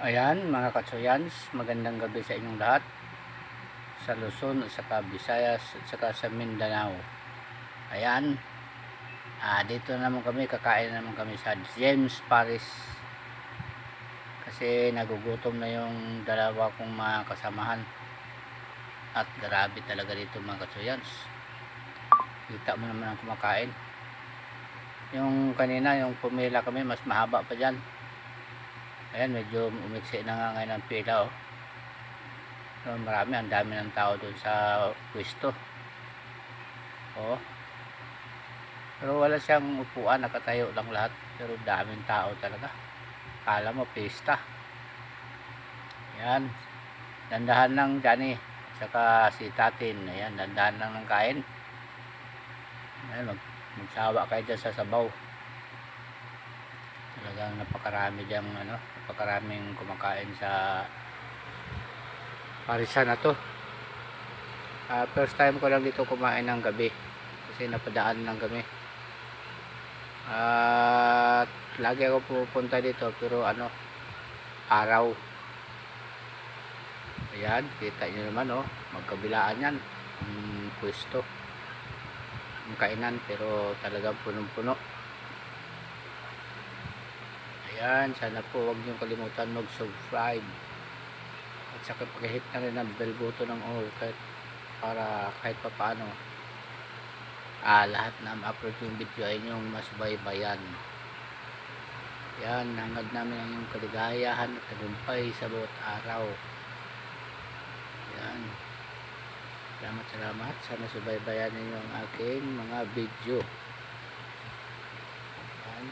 Ayan mga katsuyans, magandang gabi sa inyong lahat sa Luzon at saka Visayas at saka sa Mindanao. Ayan, dito naman kami, kakain naman kami sa James Paris kasi nagugutom na yung dalawa kong mga kasamahan. At grabe talaga dito mga katsuyans, kita mo naman ang kumakain. Yung kanina, yung pumila kami, mas mahaba pa dyan. Ayan, medyo umiksi na nga ngayon ang pila, oh. So, marami, ang dami ng tao doon sa pwesto. Oh. Pero wala siyang upuan, nakatayo lang lahat. Pero daming tao talaga. Kala mo pista. Ayan. Dandahan lang Johnny. Saka si Tatin. Ayan, dandahan lang ng kain. Ayan, magsawa kayo dyan sa sabaw. Talagang napakarami dyan, napakaraming kumakain sa parisan na to. First time ko lang dito kumain ng gabi kasi napadaan lang kami. At lagi ako pupunta dito pero araw. Ayan, kita nyo naman, oh, magkabilaan yan pwesto, ang kainan, pero talagang punong-puno. Ayan, sana po huwag nyo kalimutan mag-subscribe at saka pag-hit na rin ang bell button ng all para kahit pa paano lahat na ma-upload yung video ay inyong masubaybayan. Yan, hangad namin ang inyong kaligayahan at tagumpay sa bawat araw. Yan, salamat, sana subaybayan ninyo ang aking mga video. Yan,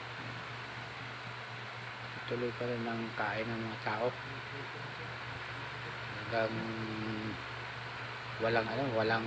tuloy pa rin ang kain ng mga tao. Hanggang walang